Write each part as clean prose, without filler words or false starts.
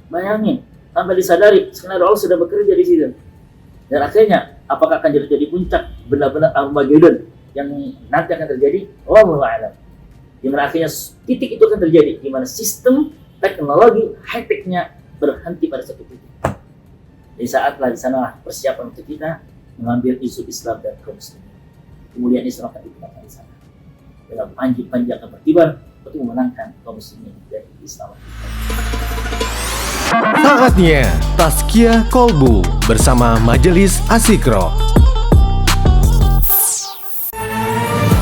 Bayangin, tanpa disadari, sebenarnya Allah sudah bekerja di situ. Dan akhirnya, apakah akan jadi puncak benar-benar Armageddon yang nanti akan terjadi? Wallahu a'lam. Di mana akhirnya titik itu akan terjadi, di mana sistem teknologi high-tech-nya berhenti pada satu titik. Di saatlah di sanalah persiapan untuk kita mengambil isu Islam dan kaum muslimin. Kemudian Islam akan digunakan di sana dalam panji-panji akan berkibar untuk memenangkan kaum muslimin dari Islam. Saatnya Tazkiyah Kolbu bersama Majelis Asikro.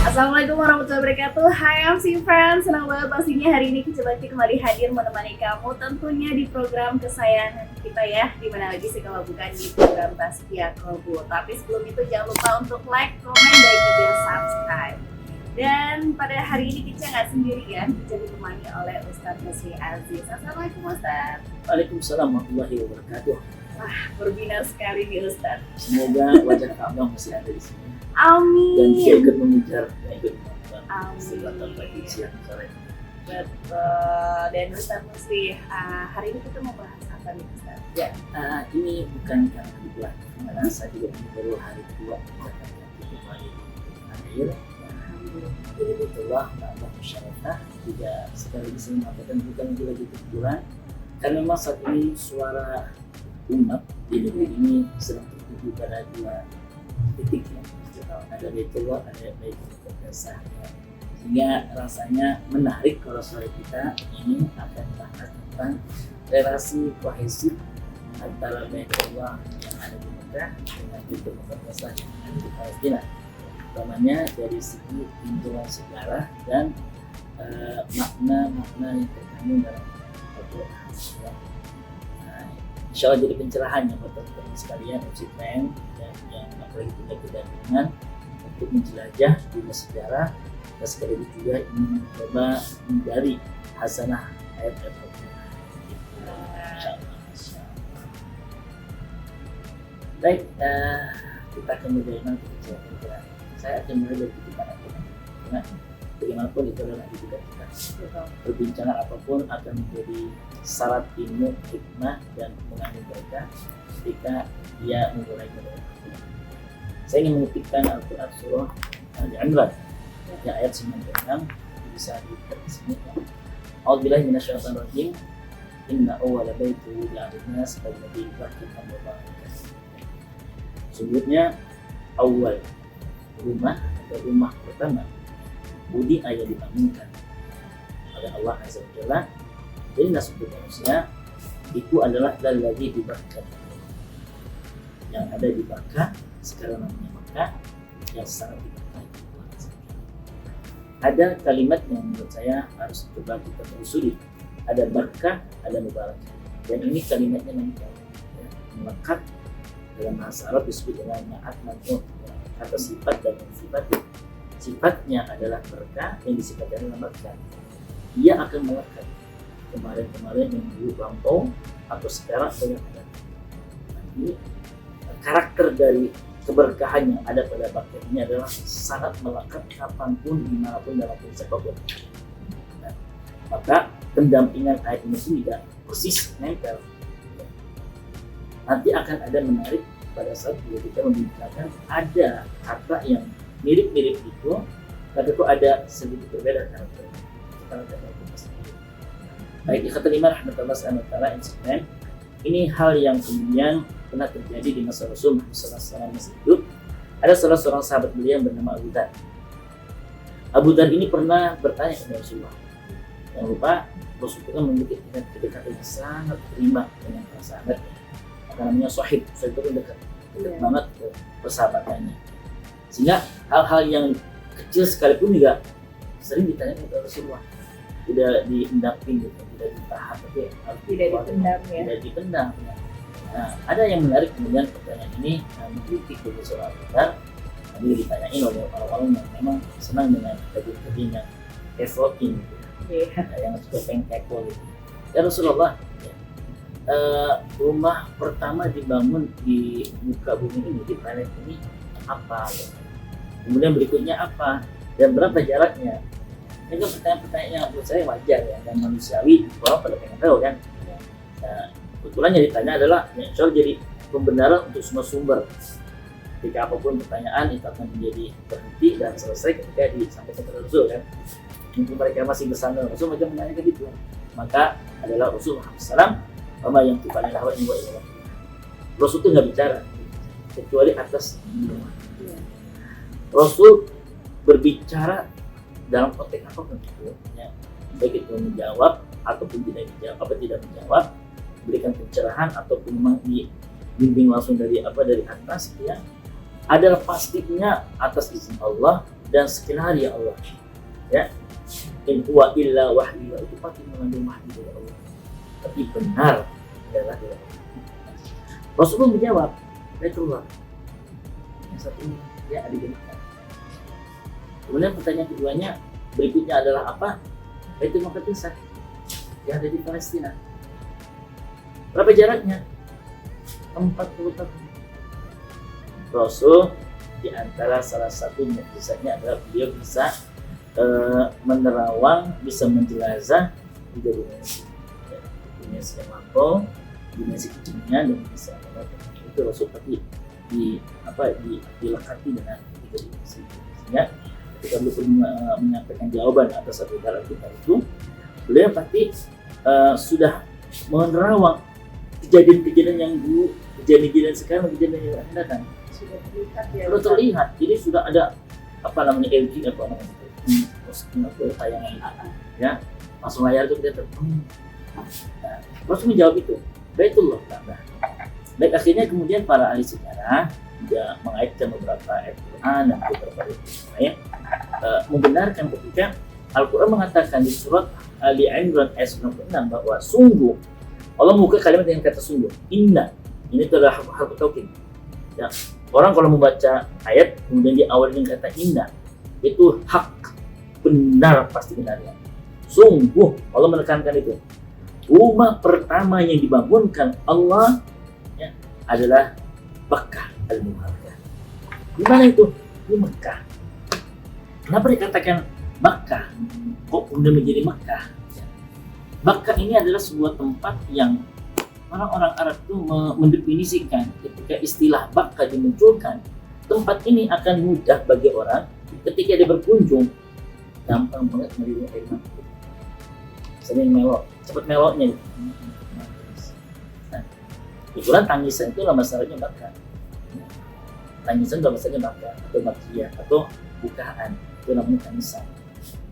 Assalamualaikum warahmatullahi wabarakatuh. Hai MC friends, senang banget pastinya hari ini Kece Bakti kembali hadir menemani kamu tentunya di program kesayangan kita ya. Dimana lagi sih kalau bukan di program Tazkiyah Kolbu. Tapi sebelum itu jangan lupa untuk like, komen, dan juga subscribe. Dan pada hari ini Kece nggak sendirian, Kece ditemani oleh Ustadz Musli Aziz. Assalamualaikum Ustadz. Waalaikumsalam warahmatullahi wabarakatuh. Wah, berbinar sekali nih Ustadz. Semoga wajah Ka'bah masih ada di sini. Amin. Dan kita ikut mengejar, ikut menonton. Amin. Selatan pagi, siang, sore. Betul. Dan Ustadz Musli, hari ini kita mau bahas apa nih Ustadz? Ya, ini bukan karena kebetulan. Karena saya juga baru hari kedua menjalankan itu hari akhir. Jadi itulah Allah Musyawarah juga sekaligus menyampaikan bukan juga lagi kebetulan. Karena memang saat ini suara umat di negeri ini sedang tertuju pada dua titik ya. Ada Baitullah, ada Baitul Maqdis. Sehingga rasanya menarik kalau suara kita ini akan bahas tentang relasi kohesif antara Baitullah yang ada di Mekah dengan Baitul Maqdis yang ada di Palestina. Utamanya dari segi pintuan sejarah dan makna-makna yang terkandung dalam Al-Quran. Insya Allah jadi pencerahan yang buat teman-teman sekalian, muslim dan yang apalagi punya kedatangan untuk menjelajah dunia sejarah dan sekaligus juga ingin mencoba mencari hasanah ayat-ayat Al-Quran. Baik, kita akan mulai nanti bicara. Saya akan mulai dari titik mana karena bagaimanapun itu adalah titik kita. Perbincangan apapun akan menjadi syarat ilmu, hikmah dan mengandung berkah ketika dia memulai dari Al-Quran. Saya ingin mengutipkan Al-Quran surah Al-Imran yang ayat 96 bisa dilihat di sini. A'udzubillahi minasyaitonir rajim. Inna awwala baiti wudi'a lin-nas alladzi barakatan mubarakan. Sebutnya awal rumah atau rumah pertama budi ayat dibangunkan oleh Allah Azza wa Jalla. Jadi nasib manusia itu adalah lagi diberkati yang ada di Makkah, sekarang namanya Makkah, yang sangat diberkati. Ada kalimat yang menurut saya harus coba kita telusuri. Ada berkah, ada mubarak. Dan ini kalimatnya nanti melekat dalam bahasa Arab disebut dengan ma'at man'ut atau sifat dan sifat. Sifatnya adalah berkah, yang disifatkan adalah berkah. Ia akan melekat kemarin-kemarin yang dulu lampau atau sekarang atau yang akan. Ini karakter dari keberkahan yang ada pada berkah ini adalah sangat melekat kapanpun, dimanapun, dalam kondisi apapun. Maka pendampingan ayat ini pun tidak persis nempel. Nanti akan ada menarik pada saat kita membincangkan ada kata yang mirip-mirip itu, tapi kok ada sedikit berbeda karakter. Baik, kata lima rahmatullah SWT, ini hal yang kemudian pernah terjadi di masa Rasul SAW masih hidup. Ada salah seorang sahabat beliau yang bernama Abu Dhar. Abu Dhar ini pernah bertanya kepada Rasulullah. Jangan lupa Rasulullah memiliki kedekatan yang sangat prima dengan para sahabatnya. Namanya sahib, itu dekat banget ke persahabatannya. Sehingga hal-hal yang kecil sekalipun juga sering ditanya kepada Rasulullah. Tidak diendapin gitu, tidak ditahan, tapi Tidak dipendam ya. Tidak dipendam. Ya. Nah, ada yang menarik kemudian pertanyaan ini mengkritik dari seorang Abu. Tadi ditanyain oleh orang-orang yang memang senang dengan kajian yang kefokin, gitu. Yang suka pengen kepo gitu. Ya Rasulullah, rumah pertama dibangun di muka bumi ini, di planet ini apa? Kemudian berikutnya apa? Dan berapa jaraknya? Ini kan pertanyaan-pertanyaan yang menurut saya wajar ya dan manusiawi, orang pada pengen tahu kan. Nah, kebetulan yang ditanya adalah yang insya Allah jadi pembenaran untuk semua sumber. Ketika apapun pertanyaan itu akan menjadi berhenti dan selesai ketika disampaikan kepada Rasul kan. Mungkin mereka masih bersama Rasul macam menanyakan itu, maka adalah Rasul SAW sama yang tukarin hawa ini wa ilah. Rasul itu nggak bicara kecuali atas ilmu. Rasul berbicara dalam konteks apapun itu, ya. Baik itu menjawab ataupun tidak menjawab, apa tidak menjawab, berikan pencerahan ataupun memang dibimbing langsung dari atas, ya. Adalah pastinya atas izin Allah dan skenario Allah, ya. In huwa illa wahyu, itu pasti mengandung wahyu dari Allah, tapi benar adalah dari Allah. Rasulullah menjawab, Baitullah. Yang satu ini dia ada di Mekah. Kemudian pertanyaan keduanya berikutnya adalah apa? Baitul Maqdis yang ada di Palestina. Berapa jaraknya? 40 tahun. Rasul di antara salah satu mukjizatnya adalah beliau bisa menerawang, bisa menjelajah tiga dimensi. Dimensi yang lampau, dimensi kecilnya, dan dimensi yang lampau. Itu Rasul tapi dilekati dengan tiga dimensi. Sehingga ketika beliau menyampaikan jawaban atas satu dalam kita itu, beliau pasti sudah menerawang kejadian-kejadian yang dulu, kejadian-kejadian sekarang, kejadian yang akan datang. Sudah terlihat ya. Sudah terlihat, jadi sudah ada LG tayangan, ya, langsung layar itu kita nah, langsung menjawab itu, Baitullah. Baik, akhirnya kemudian para ahli sejarah juga mengaitkan beberapa ayat Quran dan beberapa ayat lain membenarkan ketika Al-Quran mengatakan di surat Ali Imran ayat 96 bahwa sungguh Allah membuka kalimat dengan kata sungguh, inna, ini adalah harfu taukid. Ya, orang kalau membaca ayat kemudian diawali dengan kata inna, itu hak, benar, pasti benarnya. Sungguh Allah menekankan itu. Rumah pertama yang dibangunkan Allah, ya, adalah Makkah al-Mukarramah. Di mana itu? Di Mekah. Kenapa dikatakan Makkah? Kok kemudian menjadi Makkah? Makkah ini adalah sebuah tempat yang orang-orang Arab itu mendefinisikan ketika istilah Makkah dimunculkan, tempat ini akan mudah bagi orang ketika dia berkunjung, gampang banget meniru air mata. Sering melok, cepat meloknya. Nah, kebetulan tangisan itu nama masalahnya Makkah. Tangisan itu masalahnya Makkah atau Makkiyah atau bukaan, itu namanya tangisan.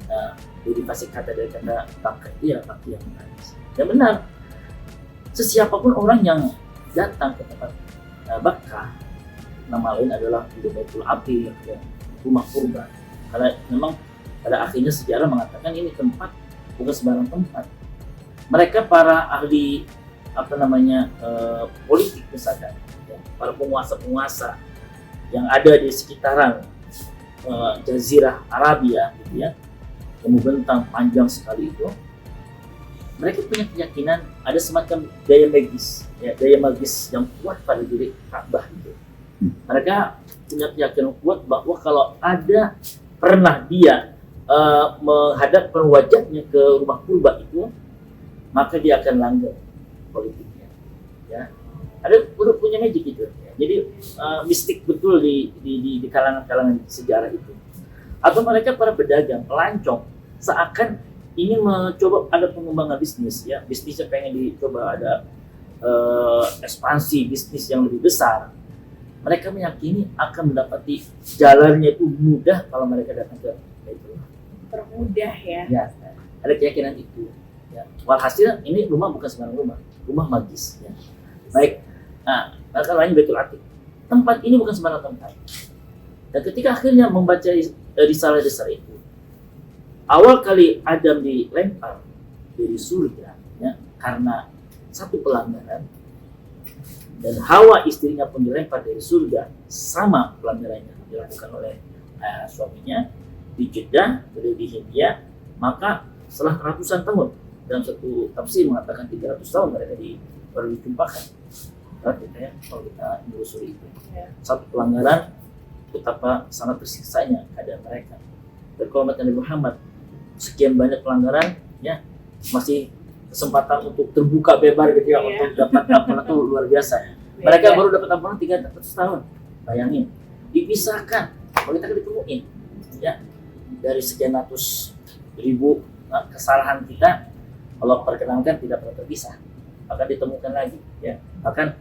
Nah, derivasi kata dari kata Makkah itu ya Makkiyah, menangis. Dan benar, sesiapapun orang yang datang ke tempat Makkah, nama lain adalah Baitul Atiq, ya, rumah purba. Karena memang pada akhirnya sejarah mengatakan ini tempat bukan sembarang tempat. Mereka para ahli politik misalkan, ya, para penguasa-penguasa yang ada di sekitaran Jazirah Arabia, gitu ya, yang membentang panjang sekali itu, mereka punya keyakinan ada semacam daya magis, ya, daya magis yang kuat pada diri Ka'bah itu. Mereka punya keyakinan kuat bahwa kalau ada pernah dia menghadapkan wajahnya ke rumah purba itu, maka dia akan langgeng politiknya. Ya, ada udah punya magic itu. Ya. Jadi mistik betul di kalangan-kalangan sejarah itu. Atau mereka para pedagang, pelancong, seakan ingin mencoba ada pengembangan bisnis, ya, bisnisnya pengen dicoba ada ekspansi bisnis yang lebih besar. Mereka meyakini akan mendapati jalannya itu mudah kalau mereka datang ke itu. Permudah ya. Ya, ada keyakinan itu. Ya. Walhasil ini rumah bukan sembarang rumah, rumah magis. Ya. Baik, nah, maka lain Baitul Atiq. Tempat ini bukan sembarang tempat. Dan ketika akhirnya membaca risalah besar itu, awal kali Adam dilempar dari surga, ya, karena satu pelanggaran, dan Hawa istrinya pun dilempar dari surga, sama pelanggarannya dilakukan oleh suaminya di Jeddah, beliau di Hindia. Maka setelah ratusan tahun, dalam satu tafsir mengatakan 300 tahun mereka baru dijumpakan. Ya, kalau kita menelusuri itu, satu pelanggaran betapa sangat tersiksanya keadaan mereka. Dan kalau Nabi Muhammad sekian banyak pelanggaran, ya, masih kesempatan untuk terbuka bebas gitu ya, Iya. untuk dapat ampunan itu luar biasa. Mereka baru dapat ampunan 300 tahun. Bayangin, dipisahkan. Kalau kita ditemuin, ya dari sekian ratus ribu kesalahan kita, Allah perkenankan tidak pernah terpisah, akan ditemukan lagi. Ya, akan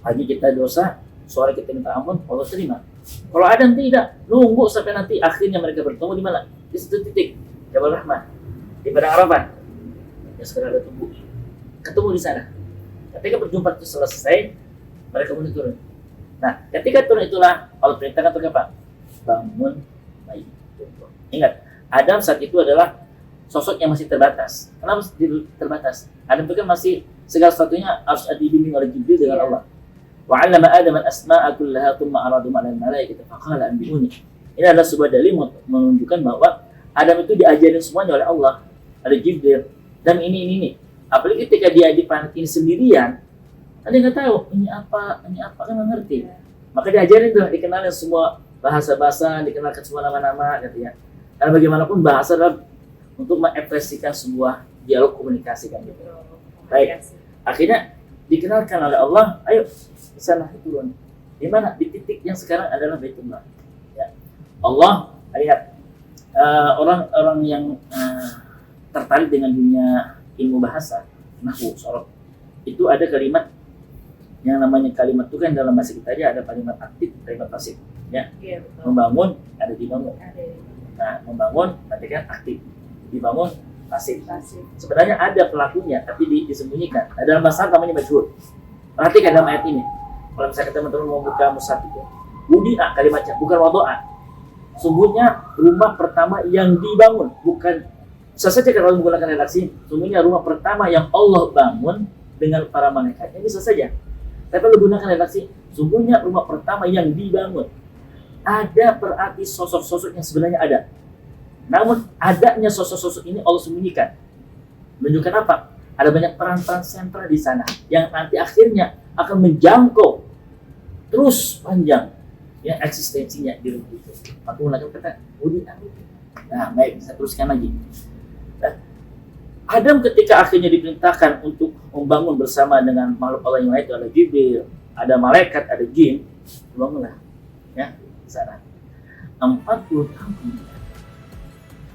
pagi kita dosa, sore kita minta ampun, Allah terima. Kalau Adam tidak, nunggu sampai nanti akhirnya mereka bertemu di mana? Di satu titik, Jabal Rahmah, di Padang Arafah. Ya sekarang ada tubuh, ketemu di sana. Ketika perjumpaan itu selesai, mereka mulai turun. Nah, ketika turun itulah Allah perintahkan untuk apa? Bangun bayi. Ingat, Adam saat itu adalah sosok yang masih terbatas. Kenapa terbatas? Adam itu kan masih segala sesuatunya harus dibimbing oleh Jibril dengan Allah. Wa 'allama Adam al-asma'a kullaha thumma 'aradahum 'ala al-malaikati faqala anbi'uni. Ini adalah sebuah dalil menunjukkan bahwa Adam itu diajarin semuanya oleh Allah, oleh Jibril. Dan ini. Apalagi ketika dia di planet ini sendirian, dia nggak tahu ini apa kan nggak ngerti. Maka diajarin tuh, dikenalin semua bahasa-bahasa, dikenalkan semua nama-nama, gitu ya. Karena bagaimanapun bahasa adalah untuk mengekspresikan sebuah dialog komunikasi kan gitu. Baik, akhirnya dikenalkan oleh Allah, ayo ke sana turun. Di mana? Di titik yang sekarang adalah Baitullah. Ya. Allah lihat orang-orang yang tertarik dengan dunia ilmu bahasa, nahwu, sorof, itu ada kalimat yang namanya kalimat itu kan dalam bahasa kita aja ada kalimat aktif, kalimat pasif. Ya, Iya, betul. membangun ada dibangun. Ada Nah, membangun berarti kan aktif, dibangun pasif. pasif. Sebenarnya ada pelakunya, tapi disembunyikan. Nah, dalam bahasa namanya majhul. Perhatikan dalam ayat ini. Kalau misalnya teman-teman mau buka mushaf itu, wudi'a kalimatnya, bukan wadu'a. Sungguhnya rumah pertama yang dibangun, bukan. Bisa saja kalau menggunakan redaksi, sungguhnya rumah pertama yang Allah bangun dengan para malaikatnya, bisa saja. Tapi kalau gunakan redaksi, sungguhnya rumah pertama yang dibangun. Ada berarti sosok-sosok yang sebenarnya ada. Namun adanya sosok-sosok ini Allah sembunyikan. Menunjukkan apa? Ada banyak peran-peran sentral di sana yang nanti akhirnya akan menjangkau terus panjang ya eksistensinya di rumah itu. Maka menggunakan kata wudi'a. Nah, baik, saya teruskan lagi. Nah, Adam ketika akhirnya diperintahkan untuk membangun bersama dengan makhluk Allah yang lain, itu ada Jibril, ada malaikat, ada jin, bangunlah ya di sana. 40 tahun kemudian,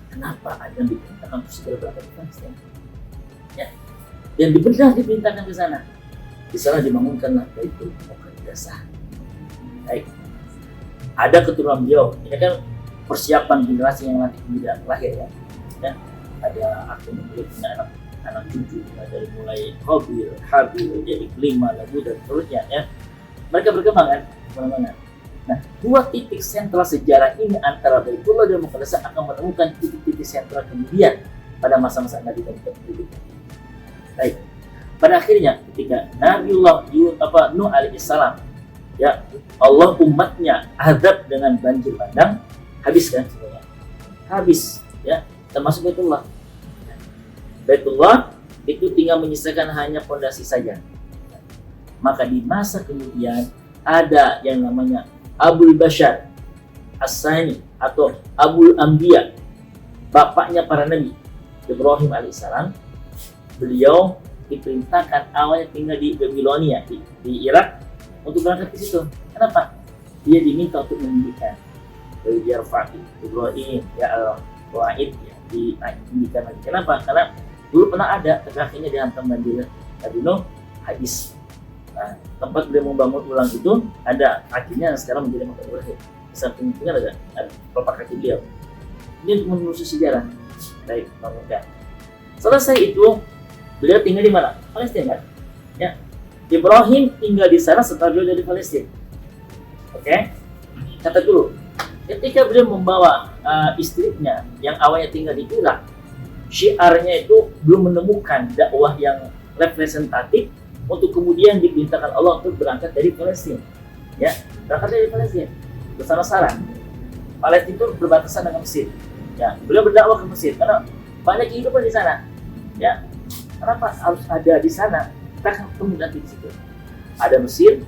kenapa Adam diperintahkan untuk segera berangkat ke Palestina? Ya, dan benar diperintahkan ke sana. Di sana dibangunkanlah Baitul Muqaddas. Baik, ada keturunan beliau. Ini kan persiapan generasi yang nanti kemudian lahir ya. Ada akhirnya beliau punya anak cucu dari mulai Qabil, Habil, jadi kelima, lagu dan seterusnya ya. Mereka berkembang kan kemana-mana. Nah, dua titik sentral sejarah ini antara Baitullah dan Muqaddas akan menemukan titik-titik sentral kemudian pada masa-masa Nabi dan Nabi. Baik, pada akhirnya ketika Nabiullah Nuh alaihissalam ya Allah umatnya azab dengan banjir bandang, habis kan semuanya, habis ya, termasuk Baitullah. Baitullah itu tinggal menyisakan hanya fondasi saja. Maka di masa kemudian ada yang namanya Abul Bashar As-Sani atau Abul Anbiya, bapaknya para nabi, Ibrahim alaihissalam. Beliau diperintahkan awalnya tinggal di Babilonia di Irak untuk berangkat ke situ. Kenapa? Dia diminta untuk mendidikan dari Yarfa'id, Ibrahim, ya Al-Wa'id ya, diindikan lagi. Kenapa? Karena dulu pernah ada, tapi akhirnya dihantam banjir Nabi Nuh, habis. Nah, tempat beliau membangun ulang itu ada kakinya yang sekarang menjadi makam Ibrahim. Di samping itu kan ada telapak kaki beliau. Ini untuk menelusuri sejarah. Baik, bangunkan. Selesai itu, beliau tinggal di mana? Palestina. Ya. Ibrahim tinggal di sana setelah beliau dari Palestina. Oke? Catat dulu. Ketika beliau membawa istrinya yang awalnya tinggal di Irak, syiarnya itu belum menemukan dakwah yang representatif untuk kemudian diperintahkan Allah untuk berangkat dari Palestina. Ya, berangkat dari Palestina bersama Sarah. Palestina itu berbatasan dengan Mesir. Ya, beliau berdakwah ke Mesir karena banyak kehidupan di sana. Ya, kenapa harus ada di sana? Kita akan ketemu nanti di situ. Ada Mesir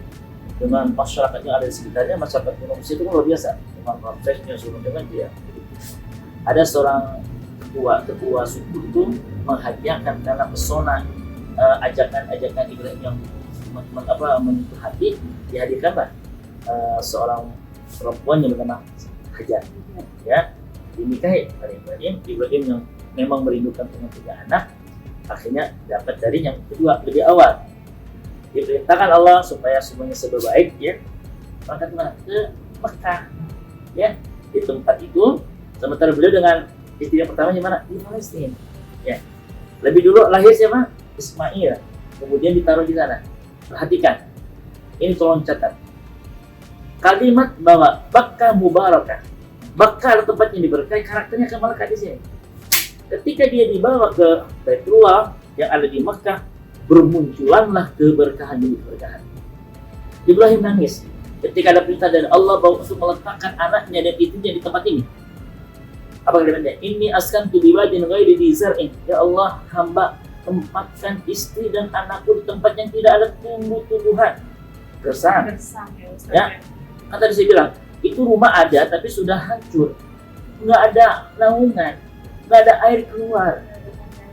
dengan masyarakat yang ada di sekitarnya, masyarakat Mesir itu luar biasa. Dengan prosesnya, suruh dengan dia. Ada seorang ketua suku itu menghadiahkan karena pesona ajakan-ajakan Ibrahim yang menyentuh hati, dihadirkanlah seorang perempuan yang bernama Hajar, ya, dinikahi oleh Ibrahim yang memang merindukan punya 3 anak, akhirnya dapat dari yang kedua lebih awal. Diperintahkan Allah supaya semuanya serba baik, ya, maka ke Mekah, ya, di tempat itu. Sementara beliau dengan istri yang pertama di mana? Di Palestina, ya. Lebih dulu lahir siapa? Ismail, kemudian ditaruh di sana. Perhatikan, ini tolong catat. Kalimat bahwa Makkah mubarakah, Makkah adalah tempat yang diberkahi, karakternya akan melekat di sini. Ketika dia dibawa ke Baitullah yang ada di Makkah, bermunculanlah keberkahan demi keberkahan. Ibrahim nangis ketika ada perintah dari Allah bahwa untuk meletakkan anaknya dan istrinya di tempat ini. Apa kalimatnya? Inni askantu biwadin ghairi dzi zar'in. Ya Allah, hamba tempatkan istri dan anakku di tempat yang tidak ada tumbuh-tumbuhan. Gersang. Ya. Kan tadi saya bilang, itu rumah ada tapi sudah hancur. Nggak ada naungan, nggak ada air keluar.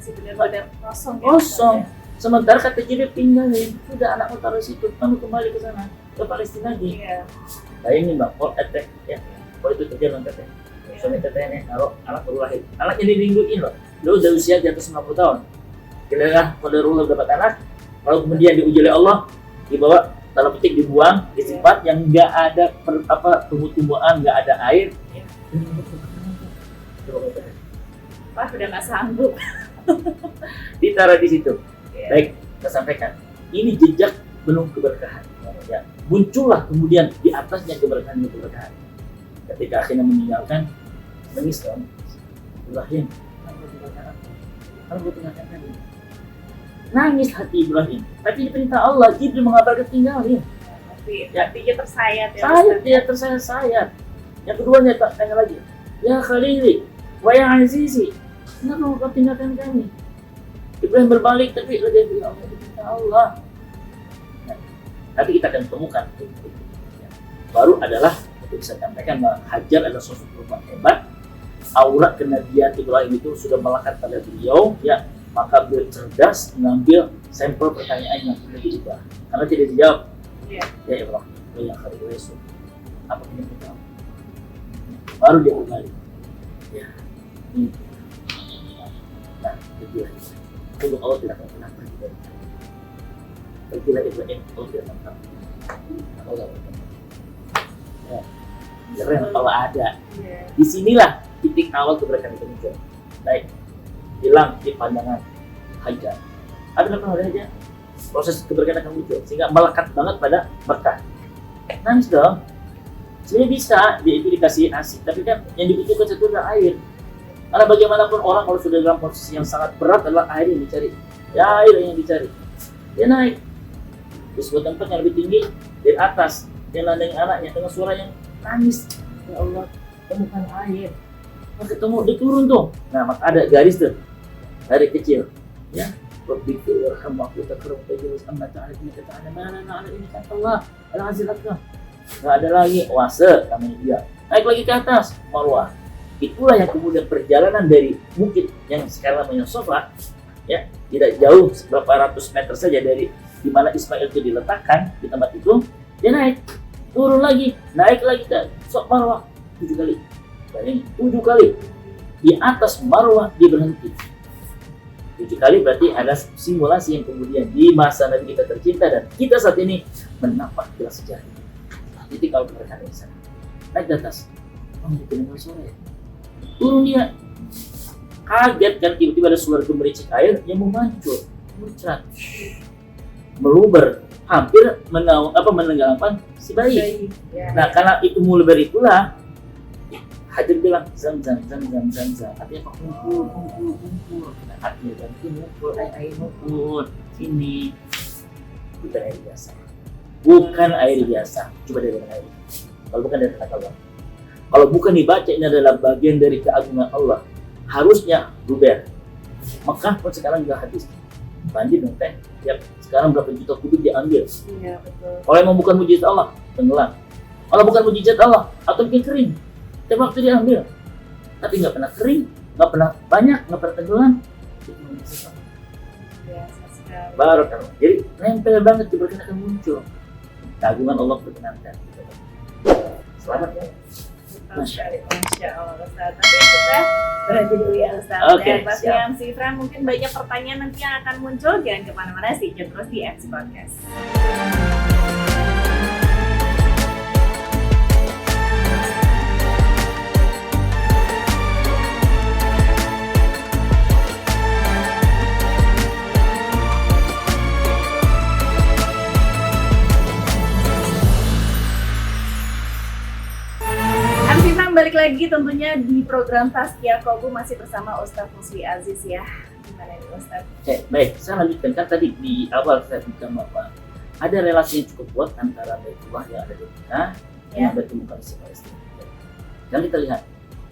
Benar-benar kosong. Kosong. Sementara kata Jibril, tinggalin, sudah anakmu taruh situ, kamu kembali ke sana, ke Palestina lagi. Iya. Bayangin bang, kalau attack, ya, kalau itu terjadi dengan teteh, suami tetehnya kalau anak baru lahir, anaknya dirinduin loh, dia udah usia di atas 50 tahun. Kira-kira qadarullah dapat anak, lalu kemudian diuji oleh Allah, dibawa, dalam petik dibuang di tempat yang nggak ada tumbuh-tumbuhan, nggak ada air. Wah, udah nggak sanggup. Ditaruh di situ. Iya. Baik, kita sampaikan. Ini jejak penuh keberkahan. Ya. Muncullah kemudian di atasnya keberkahan. Ketika akhirnya meninggalkan, nangis dong. Ibrahim, kalau tinggalkan kami. Nangis hati Ibrahim. Tapi di perintah Allah, Jibril mengabarkan tinggalin. Tapi dia tersayat ya. Sayat, dia tersayat. Yang keduanya tanya lagi, ya Khalili, wa ya Azizi, kenapa kau tinggalkan kami? Ibrahim berbalik, tapi lagi bilang, Allah. Nah, nanti kita akan temukan. Baru adalah, untuk bisa sampaikan bahwa Hajar adalah sosok perempuan hebat. Aura kenabian Ibrahim itu sudah melekat pada beliau, ya. Maka beliau cerdas mengambil sampel pertanyaan yang sudah diubah. Karena tidak dijawab, Iya. ya Ibrahim, yang Khalil Yusuf, apa penyebab kamu? Baru dia kembali. Ya, ini. Nah, itu untuk Allah tidak akan pernah pergi dari kita. Pergilah Ibrahim, Allah tidak akan pernah. Allah tidak akan. Ya, keren kalau ada. Iya. Disinilah titik awal keberkahan itu muncul. Baik, hilang di pandangan Hajar. Ada apa aja? Proses keberkahan akan muncul sehingga melekat banget pada berkah. Nangis dong. Sebenarnya bisa dia itu dikasih ASI, tapi kan yang dibutuhkan satu adalah air. Karena bagaimanapun orang kalau sudah dalam posisi yang sangat berat adalah air yang dicari. Ya, air yang dicari. Dia naik di sebuah tempat yang lebih tinggi dari atas. Dia nandang anaknya dengan suara yang nangis. Ya Allah, temukan air. Maka ketemu, dia turun tuh. Nah, maka ada garis tuh dari kecil. Ya, berpikir rahmaku takrum tajus amma ta'ala ta'ala mana ala ini kata Allah al-azil akram. Nggak ada lagi oase namanya dia. Naik lagi ke atas Marwah. Itulah yang kemudian perjalanan dari bukit yang sekarang namanya Sofa, ya, tidak jauh beberapa ratus meter saja dari di mana Ismail itu diletakkan di tempat itu. Dia naik, turun lagi, naik lagi ke Sofa Marwah 7 kali. Bayangin, 7 kali di atas Marwah dia berhenti. 7 kali berarti ada simulasi yang kemudian di masa Nabi kita tercinta dan kita saat ini menapak jelas sejarah. Jadi kalau keberkahan di sana, naik ke atas, mendengar suara ya. Turun dia, kaget kan tiba-tiba ada suara gemericik air yang memancur, muncrat, meluber, hampir menenggelamkan si bayi. Ya. Nah karena itu meluber itulah, Hajar bilang zam. Artinya apa? Kumpul. Nah, artinya berarti ngumpul, air ngumpul. Sini, bukan air biasa. Bukan air biasa. Coba dari air. Kalau bukan dari kata Allah. Kalau bukan dibaca ini adalah bagian dari keagungan Allah. Harusnya luber. Mekah pun sekarang juga habis. Banjir dong teh. Ya, sekarang berapa juta kubik diambil. Iya, betul. Kalau emang bukan mujizat Allah, tenggelam. Kalau bukan mujizat Allah, atau mungkin kering. Tiap waktu diambil. Tapi nggak pernah kering, nggak pernah banyak, nggak pernah tenggelam. Biasa sekali. Barakallah. Jadi nempel banget keberkahan akan muncul. Keagungan Allah perkenankan. Selamat ya. Masya Allah Ustaz. Tapi kita berhenti dulu ya Ustaz. Oke, Dan Pak siap. Siam, si Fran mungkin banyak pertanyaan nanti yang akan muncul. Jangan kemana-mana sih, terus di FC Podcast. MC Fran balik lagi tentunya di program Tazkiyah Qalbu masih bersama Ustaz Musli Aziz ya. Gimana nih Ustaz? Oke, baik. Saya lanjutkan kan tadi di awal saya bilang bahwa ada relasi yang cukup kuat antara Baitullah yang ada di Mekah Ya. yang ditemukan di Palestina. Dan kita lihat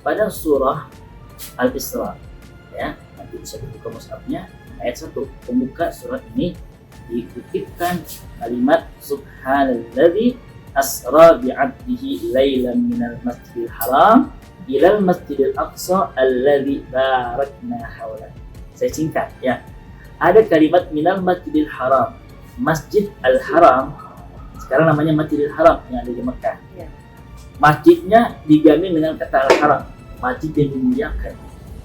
pada surah Al-Isra, ya, nanti bisa dibuka mushafnya ayat 1 pembuka surat ini dikutipkan kalimat Subhanalladzi asra bi'abdihi lailan minal masjidil haram ilal masjidil aqsa alladzi barakna hawla. Saya singkat ya. Ada kalimat minal masjidil haram. Masjid al-haram sekarang namanya Masjidil Haram yang ada di Mekah. Ya. Masjidnya dijamin dengan kata al-haram, masjid yang dimuliakan,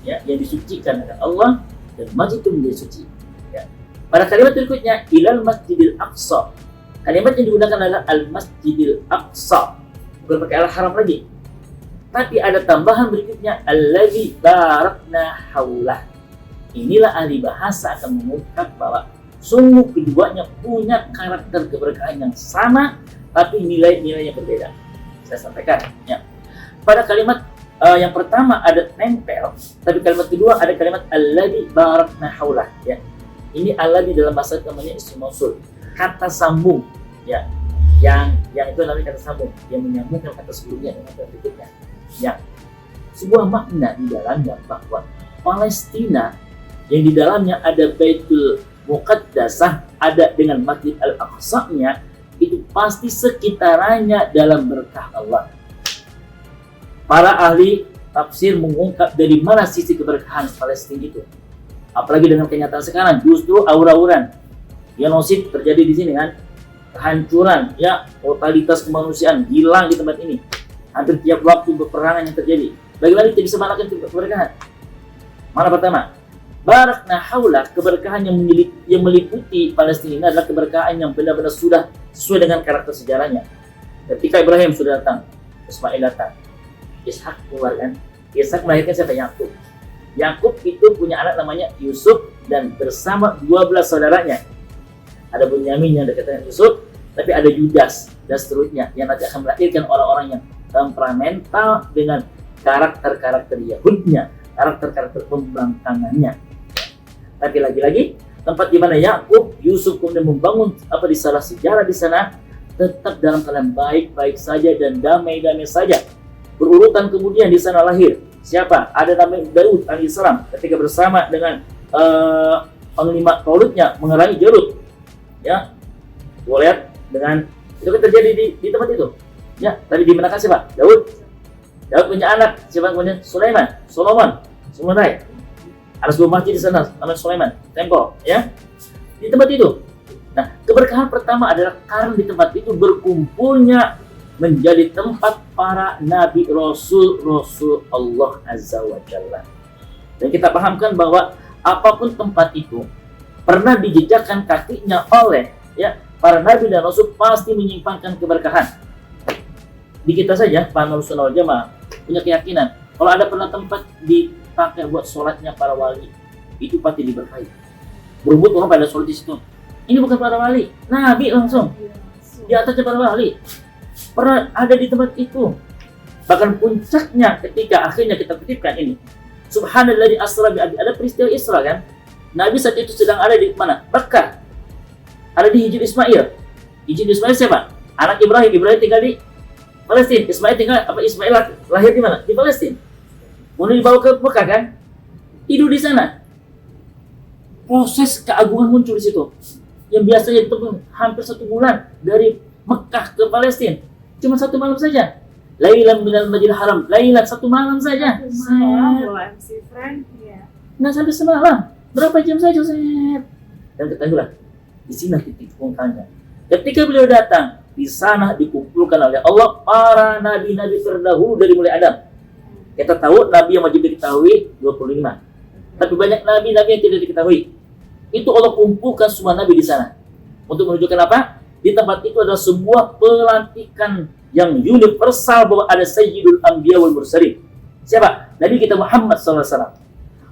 ya, yang disucikan oleh Allah dan masjid itu menjadi suci. Ya. Pada kalimat berikutnya ilal masjidil aqsa. Kalimat yang digunakan adalah al-masjidil aqsa, bukan pakai al-haram lagi. Tapi ada tambahan berikutnya allazi barakna haulah. Inilah ahli bahasa akan mengungkap bahwa sungguh keduanya punya karakter keberkahan yang sama, tapi nilai-nilai yang berbeda. Saya sampaikan. Ya. Pada kalimat yang pertama ada nempel, tapi kalimat kedua ada kalimat allazi barakna haulah. Ya. Ini alladzi dalam bahasa namanya isim mausul, kata sambung. Ya. Yang itu namanya kata sambung, yang menyambungkan kata sebelumnya dengan kata berikutnya. Ya. Sebuah makna di dalamnya bahwa Palestina yang di dalamnya ada Baitul Muqaddasah, ada dengan Masjid Al-Aqsa-nya, itu pasti sekitarannya dalam berkah Allah. Para ahli tafsir mengungkap dari mana sisi keberkahan Palestina itu. Apalagi dengan kenyataan sekarang, justru aura-auran genosid terjadi di sini kan, kehancuran, ya, totalitas kemanusiaan hilang di tempat ini. Hampir tiap waktu peperangan yang terjadi. Bagaimana kita bisa melakukan keberkahan? Mana pertama? Barakna haula, keberkahan yang meliputi Palestina ini adalah keberkahan yang benar-benar sudah sesuai dengan karakter sejarahnya. Ketika Ibrahim sudah datang, Ismail datang, Ishak keluar kan. Ishak melahirkan siapa? Yakub. Yakub itu punya anak namanya Yusuf dan bersama 12 saudaranya. Ada Bunyamin yang dekat dengan Yusuf, tapi ada Yudas dan seterusnya yang nanti akan melahirkan orang-orang yang temperamental dengan karakter-karakter Yahudnya, karakter-karakter pembangkangannya. Tapi lagi-lagi tempat di mana Yakub, Yusuf kemudian membangun di salah sejarah di sana tetap dalam keadaan baik-baik saja dan damai-damai saja. Berurutan kemudian di sana lahir siapa? Ada namanya Daud alaihissalam ketika bersama dengan panglima Tolutnya mengerangi Jalut. Ya, boleh lihat dengan itu kan terjadi di tempat itu. Ya, tadi dimenangkan siapa? Daud punya anak siapa kemudian? Solomon. Ada sebuah masjid di sana namanya Sulaiman Temple, ya, di tempat itu. Nah, keberkahan pertama adalah karena di tempat itu berkumpulnya menjadi tempat para nabi rasul Allah Azza wa Jalla. Dan kita pahamkan bahwa apapun tempat itu pernah dijejakkan kakinya oleh para nabi dan rasul pasti menyimpangkan keberkahan. Di kita saja, Pak Sunnah wal Jamaah punya keyakinan kalau ada pernah tempat dipakai buat sholatnya para wali, itu pasti diberkahi. Berebut orang pada sholat di situ. Ini bukan para wali, nabi langsung di atasnya para wali pernah ada di tempat itu. Bahkan puncaknya ketika akhirnya kita kutipkan ini, Subhanalladzi asra bi'abdihi, ada peristiwa Isra kan. Nabi saat itu sedang ada di mana? Mekah. Ada di Hijr Ismail. Hijr Ismail siapa? Anak Ibrahim. Ibrahim tinggal di Palestina. Ismail lahir di mana? Di Palestina. Kemudian dibawa ke Mekah kan? Tidur di sana. Proses keagungan muncul di situ. Yang biasanya ditempuh hampir 1 bulan dari Mekah ke Palestina. Cuma 1 malam saja. Lailan minal Masjidil Haram. Lailan 1 malam saja. Malam MC Friend. Ya. Nggak sampai semalam. Berapa jam saja, Set? Dan ketahuilah, di sini titik pungkasnya. Ketika beliau datang, di sana dikumpulkan oleh Allah para nabi-nabi terdahulu dari mulai Adam. Kita tahu nabi yang wajib diketahui 25. Tapi banyak nabi-nabi yang tidak diketahui. Itu Allah kumpulkan semua nabi di sana. Untuk menunjukkan apa? Di tempat itu ada sebuah pelantikan yang universal bahwa ada Sayyidul Anbiya wal Mursalin. Siapa? Nabi kita Muhammad SAW.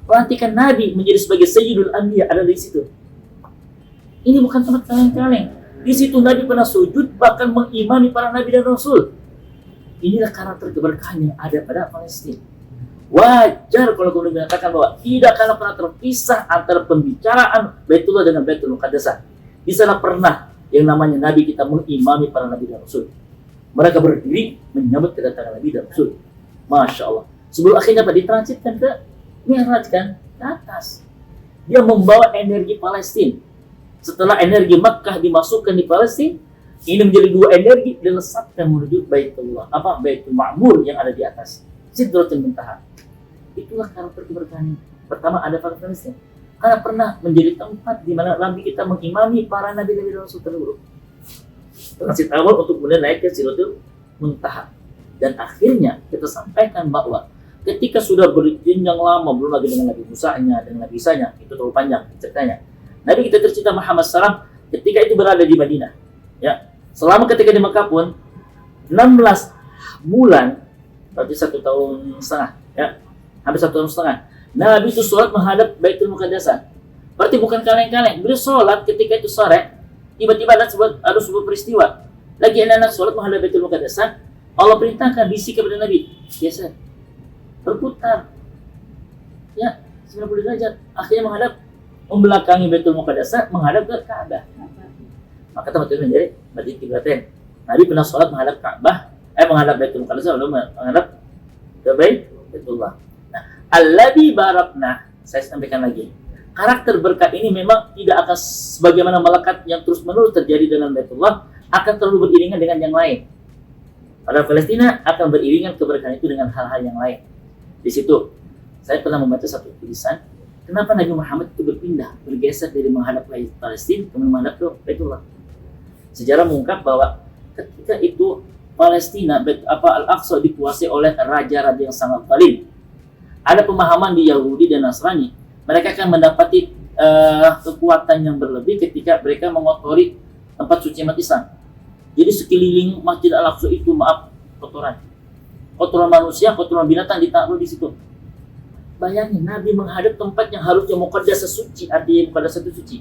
Pelantikan nabi menjadi sebagai Sayyidul Anbiya ada di situ. Ini bukan tempat kaleng-kaleng. Di situ Nabi pernah sujud, bahkan mengimami para Nabi dan Rasul. Inilah karakter keberkahan yang ada pada Palestina. Wajar kalau kemudian mengatakan bahwa tidak akan pernah terpisah antara pembicaraan Baitullah dengan Baitul Muqaddasah. Di sana pernah yang namanya Nabi kita mengimami para Nabi dan Rasul. Mereka berdiri menyambut kedatangan Nabi dan Rasul. Masya Allah. Sebelum akhirnya ditransitkan ke Mi'raj kan, ke atas. Dia membawa energi Palestina. Setelah energi Makkah dimasukkan di Palestina, ini menjadi dua energi dilesatkan menuju Baitullah, Baitul Ma'mur yang ada di atas, Sidratul Muntaha. Itulah karakter keberkahan. Pertama ada pada Palestina, karena pernah menjadi tempat di mana Nabi kita mengimami para Nabi-Nabi dan Rasul terdahulu. Transit awal untuk kemudian naik ke Sidratul Muntaha. Dan akhirnya kita sampaikan bahwa ketika sudah berjenjang lama, belum lagi dengan Nabi Musanya, dengan Nabi Isanya, itu terlalu panjang ceritanya. Nabi kita tercinta Muhammad SAW ketika itu berada di Madinah. Ya, selama ketika di Mekah pun 16 bulan, berarti 1 tahun setengah, ya, hampir 1 tahun setengah. Nabi itu sholat menghadap Baitul Muqaddasah. Berarti bukan kaleng-kaleng. Beliau sholat ketika itu sore, tiba-tiba ada sebuah peristiwa. Lagi anak-anak sholat menghadap Baitul Muqaddasah, Allah perintahkan bisik kepada Nabi, biasa berputar, ya 90 derajat, akhirnya menghadap membelakangi Baitul Muqaddasah, menghadap ke Ka'bah. Maka teman-teman menjadi berarti kiblatnya. Nabi pernah sholat menghadap Ka'bah, menghadap Baitul Muqaddasah, lalu menghadap ke Baitullah. Nah, alladzi barakna, saya sampaikan lagi. Karakter berkat ini memang tidak akan sebagaimana melekat yang terus-menerus terjadi dalam Baitullah, akan terlalu beriringan dengan yang lain. Pada Palestina akan beriringan keberkahan itu dengan hal-hal yang lain. Di situ saya pernah membaca satu tulisan, kenapa Nabi Muhammad itu bergeser dari menghadap Palestina ke menghadap ke Baitullah. Sejarah mengungkap bahwa ketika itu Palestina, Al-Aqsa dikuasai oleh raja-raja yang sangat zalim. Ada pemahaman di Yahudi dan Nasrani, mereka akan mendapati kekuatan yang berlebih ketika mereka mengotori tempat suci umat Islam. Jadi sekeliling Masjid Al-Aqsa itu kotoran manusia, kotoran binatang ditaruh di situ. Bayangin, Nabi menghadap tempat yang harusnya muqaddasah suci, artinya muqaddasah itu suci,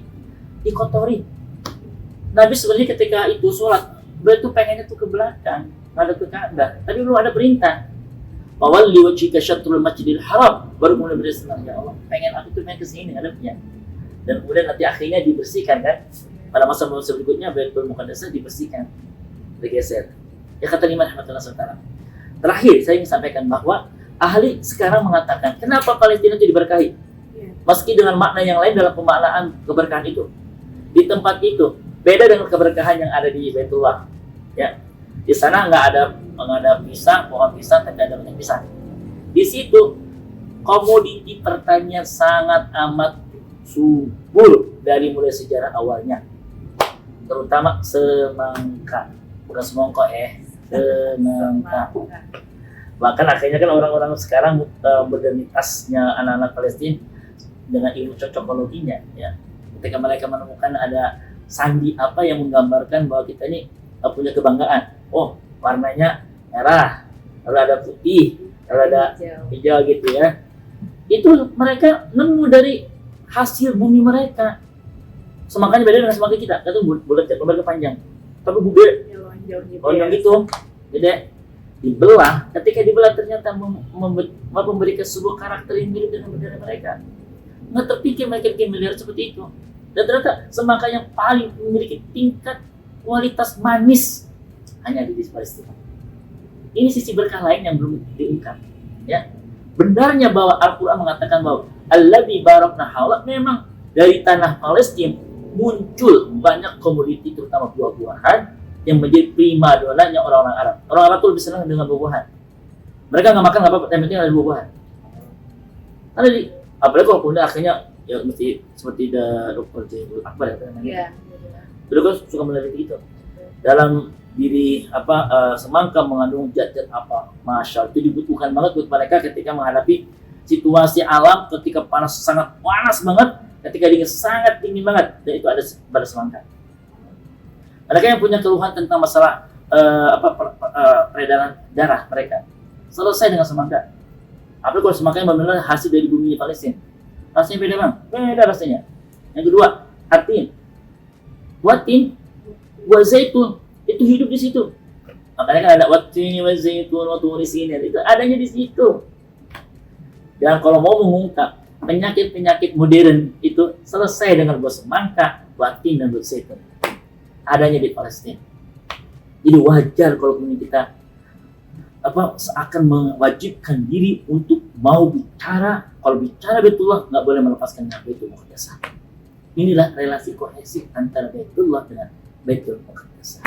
dikotori. Nabi sebenarnya ketika itu sholat, beliau tuh pengennya tuh ke belakang, menghadap ke Ka'bah, tapi belum ada perintah. Wawalli wajhika syatrul masjidil haram, baru mulai berdoa, ya Allah, pengen aku tuh pengen ke sini hadapnya. Dan kemudian nanti akhirnya dibersihkan kan. Pada masa-masa berikutnya Baitul Muqaddasah dibersihkan, bergeser. Ya kata Imam Ahmad SAW. Terakhir saya ingin sampaikan bahwa ahli sekarang mengatakan kenapa Palestina itu diberkahi, meski dengan makna yang lain dalam pemaknaan keberkahan itu. Di tempat itu beda dengan keberkahan yang ada di Baitullah. Ya, di sana nggak ada pisang, pohon pisang, tidak ada banyak pisang. Di situ komoditi pertanian sangat amat subur dari mulai sejarah awalnya, terutama semangka, bukan semongko semangka. Bahkan akhirnya kan orang-orang sekarang modernitasnya anak-anak Palestina dengan ilmu cocokologinya, ya, ketika mereka menemukan ada sandi apa yang menggambarkan bahwa kita ini punya kebanggaan. Oh, warnanya merah, lalu ada putih, lalu ada hijau gitu ya. Itu mereka nemu dari hasil bumi mereka. Semangkanya beda dengan semangka kita, itu bulat panjang, tapi bubir lonjong gitu, beda. Dibelah, ketika dibelah ternyata memberikan sebuah karakter yang mirip dengan budaya mereka. Nggak terpikir mereka bikin miliar seperti itu. Dan ternyata semangka yang paling memiliki tingkat kualitas manis hanya di Palestina. Ini sisi berkah lain yang belum diungkap. Ya, benarnya bahwa Al-Quran mengatakan bahwa Alladzi barakna haula, memang dari tanah Palestina muncul banyak komoditi terutama buah-buahan yang menjadi prima donanya orang-orang Arab. Orang Arab itu lebih senang dengan buah-buahan. Mereka nggak makan apa-apa, yang penting ada buah-buahan. Apalagi kalau kemudian akhirnya ya mesti seperti Dr. Jainul Akbar ya namanya. Iya. Beliau kan suka meneliti itu. Dalam diri semangka mengandung zat-zat apa, masya Allah, itu dibutuhkan banget buat mereka ketika menghadapi situasi alam ketika sangat panas banget, ketika dingin sangat dingin banget, dan itu ada pada semangka. Mereka yang punya keluhan tentang masalah peredaran darah mereka selesai dengan semangka. Apalagi kalau semangka yang benar-benar hasil dari bumi Palestina, rasanya beda bang, beda rasanya. Yang kedua, atin, buah zaitun itu hidup di situ. Makanya kan ada watin wa zaitun wa turi sinin, itu adanya di situ. Dan kalau mau mengungkap penyakit-penyakit modern itu selesai dengan buah semangka, watin dan buah zaitun. Adanya di Palestina. Jadi wajar kalau kita seakan mewajibkan diri untuk mau bicara. Kalau bicara Baitullah nggak boleh melepaskan Baitul Muqaddas. Inilah relasi kohesif antara Baitullah dengan Baitul Muqaddas.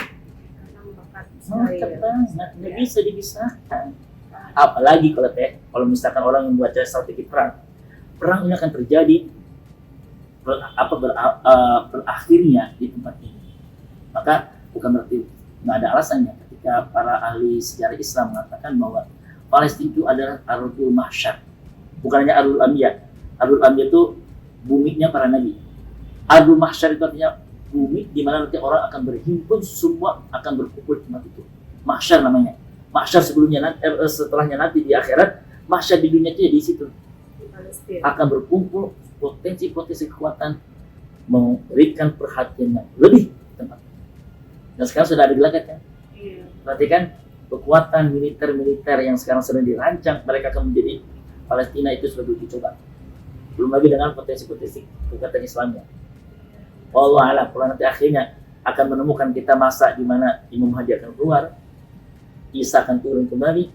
Nggak bisa dipisahkan. Apalagi kalau misalkan orang yang membaca strategi perang ini akan terjadi berakhirnya di tempat ini. Maka bukan berarti nggak ada alasannya ketika para ahli sejarah Islam mengatakan bahwa Palestina itu adalah Ardul Mahsyar, bukan hanya Ardul Anbiya. Ardul Anbiya itu buminya para nabi. Ardul Mahsyar itu artinya bumi di mana nanti orang akan berhimpun, semua akan berkumpul di tempat itu. Mahsyar namanya. Mahsyar setelahnya nanti di akhirat, mahsyar di dunia itu ya di situ. Akan berkumpul potensi kekuatan memberikan perhatian yang lebih tempat. Dan sekarang sudah ada gelagat kan? Iya. Perhatikan kekuatan militer yang sekarang sedang dirancang, mereka akan menjadi Palestina itu sudah uji coba. Belum lagi dengan potensi kekuatan Islamnya. Allah alam, kalau nanti akhirnya akan menemukan kita masa di mana Imam Mahdi akan keluar, Isa akan turun kembali,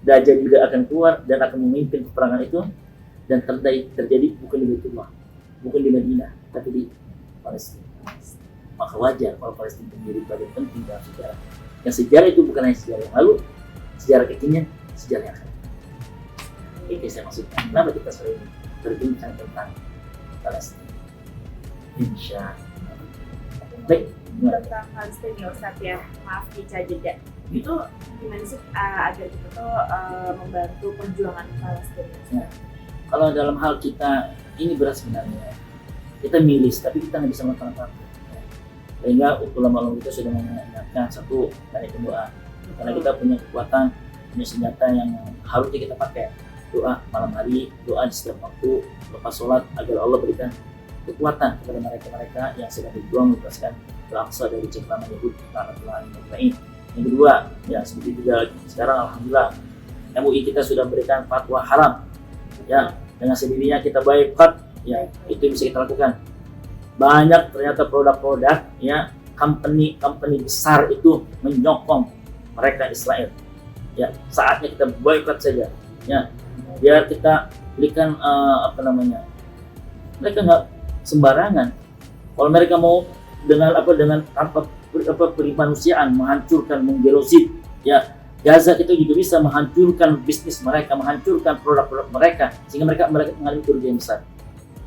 Dajjal juga akan keluar dan akan memimpin peperangan itu, dan terjadi bukan di Baitullah, bukan di Madinah, tapi di Palestina. Maka wajar kalau Palestina menjadi bagian penting dalam sejarah. Yang sejarah itu bukan hanya sejarah yang lalu, sejarah kekinian, sejarah yang akan. Itu saya maksudkan. Kenapa kita sore ini berbincang tentang Palestina? Insya Allah. Baik. Tentang Palestina ya Ustaz ya, maaf Ica jeda. Itu gimana sih agar kita tuh membantu perjuangan Palestina? Ya. Kalau dalam hal kita ini berat sebenarnya, kita milis, tapi kita nggak bisa melakukan apa-apa. Sehingga ulama-ulama kita sudah mengingatkan satu dari doa, karena kita punya kekuatan, punya senjata yang harusnya kita pakai. Doa malam hari, doa di setiap waktu lepas sholat agar Allah berikan kekuatan kepada mereka yang sedang berjuang membebaskan Al-Aqsa dari cengkraman Yahudi. Yang kedua, ya seperti juga sekarang alhamdulillah MUI kita sudah memberikan fatwa haram. Ya, dengan sendirinya kita boycott, ya itu bisa kita lakukan. Banyak ternyata produk-produk ya company besar itu menyokong mereka Israel. Ya, saatnya kita boycott saja. Ya, biar kita berikan mereka nggak sembarangan. Kalau mereka mau dengan tanpa perimanusiaan menghancurkan, menggerosid, ya Gaza itu juga bisa menghancurkan bisnis mereka, menghancurkan produk-produk mereka, sehingga mereka mengalami kerugian besar.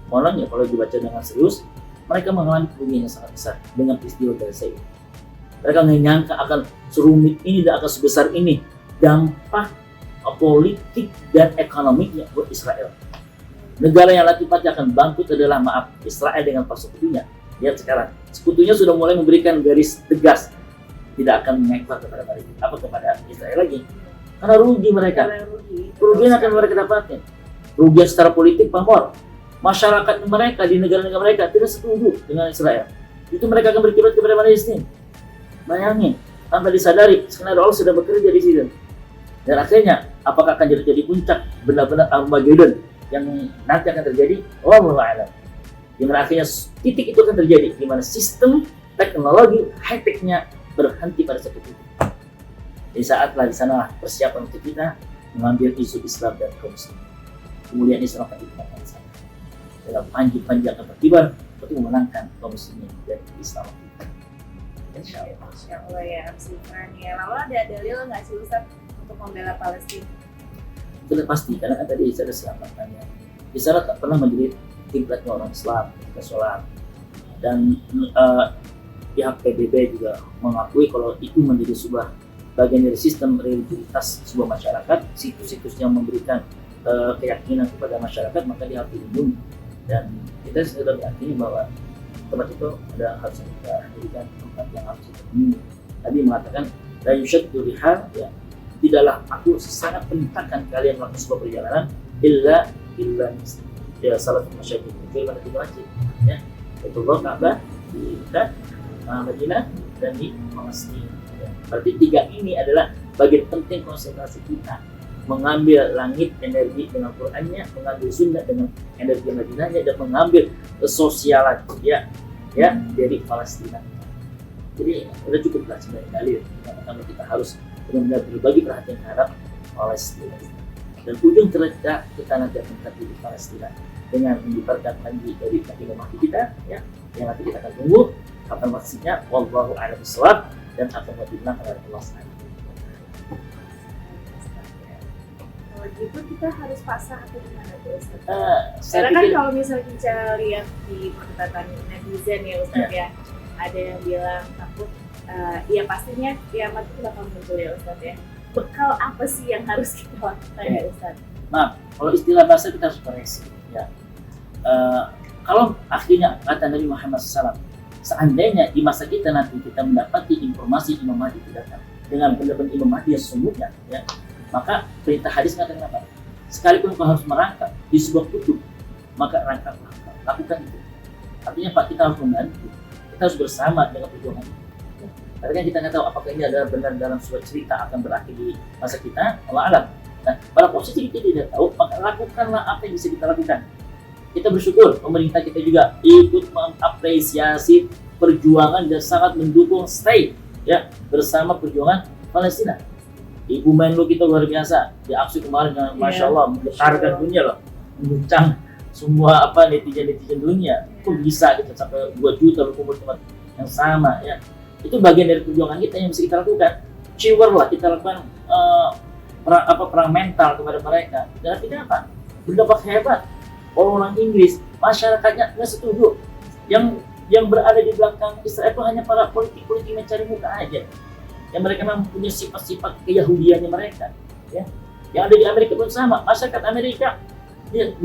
Makanya kalau dibaca dengan serius, mereka mengalami kerugian yang sangat besar dengan peristiwa Gaza ini. Mereka nggak nyangka akan serumit ini dan akan sebesar ini dampak politik dan ekonominya buat Israel. Negara yang nanti pasti akan bangkrut adalah Israel dengan persekutunya. Lihat sekarang, sekutunya sudah mulai memberikan garis tegas, tidak akan mengekor kepada Israel lagi, karena rugi mereka. Kerugian akan mereka dapatkan. Kerugian secara politik pamor. Masyarakat mereka di negara-negara mereka tidak setuju dengan Israel. Itu mereka akan berkiblat kepada Palestina. Bayangin, tanpa disadari, sebenarnya Allah sudah bekerja di situ. Dan akhirnya, apakah akan jadi puncak benar-benar Armageddon yang nanti akan terjadi? Wallahu a'lam. Di mana akhirnya titik itu akan terjadi, di mana sistem teknologi high-tech-nya berhenti pada satu titik. Di saatlah di sana persiapan untuk kita mengambil isu Islam dan kaum muslimin. Kemudian Islam akan digunakan di sana dalam panji-panji akan berkibar untuk memenangkan kaum muslimin dan Islam. Insya Allah ya, Sifran ya. Lalu ada dalil nggak sih Ustaz untuk membela Palestina? Itu pasti, karena kan tadi saya sudah sampaikan ya. Israel tak pernah menjadi kiblatnya orang Islam ketika sholat. Dan pihak PBB juga mengakui kalau itu menjadi sebuah bagian dari sistem religiusitas sebuah masyarakat, situs-situs yang memberikan keyakinan kepada masyarakat, maka dia harus dilindungi. Dan kita sudah meyakini bahwa tempat itu harus kita jadikan tempat yang harus kita penuhi. Tadi mengatakan la yushaddu rihal, ya, tidaklah aku sangat perintahkan kalian melakukan sebuah perjalanan illa ya salat masyarakat kecuali pada tiga masjid, ya, yaitu Ka'bah di Mekah, Madinah, dan di Palestina. Ya. Berarti tiga ini adalah bagian penting konsentrasi kita, mengambil langit energi dengan Qur'annya, mengambil sunnah dengan energi Madinahnya, dan mengambil kesosialan ya dari Palestina. Jadi udah cukuplah sebenarnya dalil karena kita harus benar-benar berbagi perhatian terhadap Palestina. Dan ujung cerita kita nanti akan terjadi di Palestina dengan menyebarkan janji dari Imam Mahdi kita, ya, yang nanti kita akan tunggu kapan maksudnya. Wallahu a'lam bishawab, dan akan dibilang oleh Allah SWT. Kalau gitu kita harus pasrah atau gimana tuh Ustaz? Saya Karena kan pikir kalau misalnya kita lihat di perdebatan netizen ya Ustaz, ya, ada yang bilang takut, ya pastinya kiamat itu bakal muncul ya Ustaz, ya. Bekal apa sih yang harus kita lakukan ya Ustaz? maaf, kalau istilah bahasa kita harus koreksi, ya. Kalau akhirnya kata Nabi Muhammad SAW, seandainya di masa kita nanti kita mendapati informasi Imam Mahdi tidak datang dengan benar-benar Imam Mahdi yang sesungguhnya, ya, maka perintah hadis mengatakan apa? Sekalipun kau harus merangkak di sebuah kutub, maka rangkaklah, lakukan itu. Artinya Pak, kita harus membantu, kita harus bersama dengan perjuangan itu. Karena kita nggak tahu apakah ini adalah benar dalam sebuah cerita akan berakhir di masa kita, Allah alam. Nah, pada posisi kita tidak tahu, maka lakukanlah apa yang bisa kita lakukan. Kita bersyukur pemerintah kita juga ikut mengapresiasi perjuangan dan sangat mendukung stay, ya, bersama perjuangan Palestina. Ibu Menlu kita luar biasa, di aksi kemarin dengan Masya Allah menggetarkan dunia loh, mengguncang semua netizen dunia. Kok bisa kita sampai 2 juta berkumpul tempat yang sama, ya. Itu bagian dari perjuangan kita yang bisa kita lakukan. Ciwer lah kita lakukan perang mental kepada mereka. Dan artinya apa? Berdampak hebat. Orang Inggris, masyarakatnya nggak setuju. Yang berada di belakang Israel itu hanya para politik-politik mencari muka aja. Yang mereka memang punya sifat-sifat keyahudiannya mereka. Ya. Yang ada di Amerika pun sama. Masyarakat Amerika dia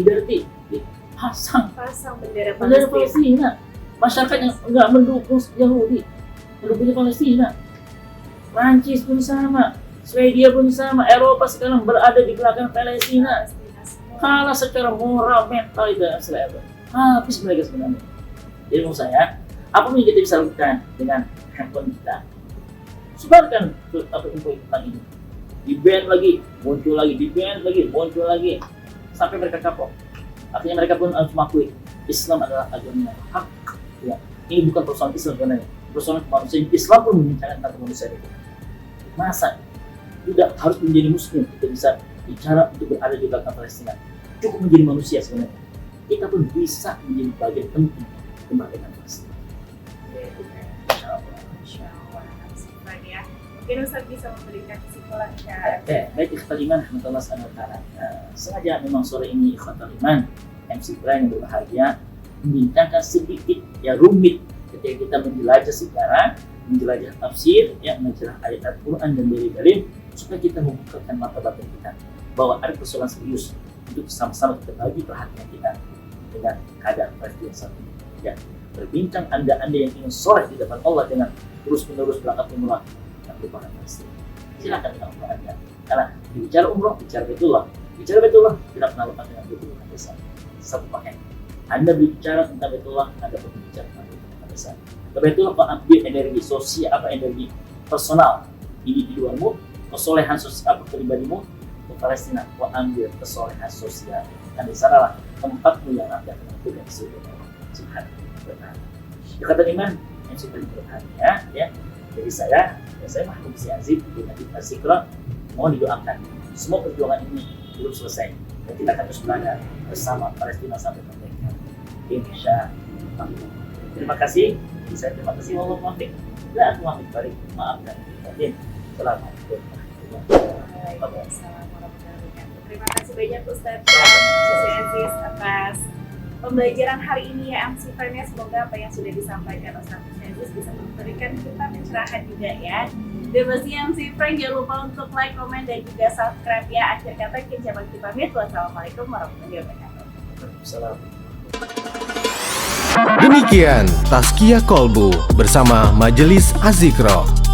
pasang bendera Palestina. Masyarakat yang nggak mendukung Yahudi, mendukung Palestina. Prancis pun sama, Swedia pun sama, Eropa sekarang berada di belakang Palestina. Kalah secara moral, mental itu Israel. Habis mereka sebenarnya. Jadi menurut saya, apa yang kita bisa lakukan dengan handphone kita? Sebarkan info tentang ini. Di-ban lagi, muncul lagi, di-ban lagi, muncul lagi. Sampai mereka kapok. Artinya mereka pun harus mengakui Islam adalah agama hak. Ya. Ini bukan persoalan Islam sebenarnya. Persoalan kemanusiaan. Islam pun membincangkan tentang kemanusiaan itu. Masa tidak harus menjadi muslim kita bisa bicara untuk berada di belakang Palestina. Cukup menjadi manusia sebenarnya. Kita pun bisa menjadi bagian penting kemerdekaan Palestina. Ya. Mungkin Ustaz bisa memberikan kesimpulan Baik, ikhwatul iman rahmatullah SWT. Sengaja memang sore ini ikhwatul iman MC Brian yang berbahagia membincangkan sedikit ya rumit ketika kita menjelajah sejarah, menjelajah tafsir, ya, menjelajah ayat Al-Quran dan dalil-dalil, supaya kita membukakan mata batin kita bahwa ada persoalan serius untuk sama-sama kita bagi perhatian kita dengan keadaan Palestina saat ini. Ya, berbincang anda yang ingin soleh di depan Allah dengan terus-menerus berangkat umrah yang berupa Palestina. Silakan dengan umrah anda. Karena bicara umrah, bicara Baitullah, tidak pernah lepas dengan Baitullah besar. Satu paket. Anda bicara tentang Baitullah, Anda perlu bicara tentang Baitullah besar. Baitullah kau ambil energi sosial, energi personal individualmu, kesolehan sosial pribadimu. Ke Palestina, kau ambil kesolehan sosial, dan di sanalah tempatmu yang akan menentukan surga Allah Subhanahu wa Ta'ala. Kata iman yang sudah berbahagia, ya. Jadi saya Mahmud Aziz dengan Ibn Sikra mohon didoakan semua perjuangan ini belum selesai dan kita akan terus berada bersama Palestina sampai merdeka. Insya Allah. Terima kasih. Saya terima kasih. Wallahualam. La aku maafin balik. Maafkan. Assalamualaikum. Waalaikumsalam warahmatullahi wabarakatuh. Terima kasih banyak Ustaz Aziz atas pembelajaran hari ini ya MC Friends. Semoga apa yang sudah disampaikan Ustaz Aziz bisa memberikan kita pencerahan juga ya. Dan pastinya MC Friends jangan lupa untuk like, komen, dan juga subscribe ya. Akhir kata kita pamit. Wassalamualaikum warahmatullahi wabarakatuh. Waalaikumsalam. Demikian Tazkiyah Kolbu bersama Majelis Azikro.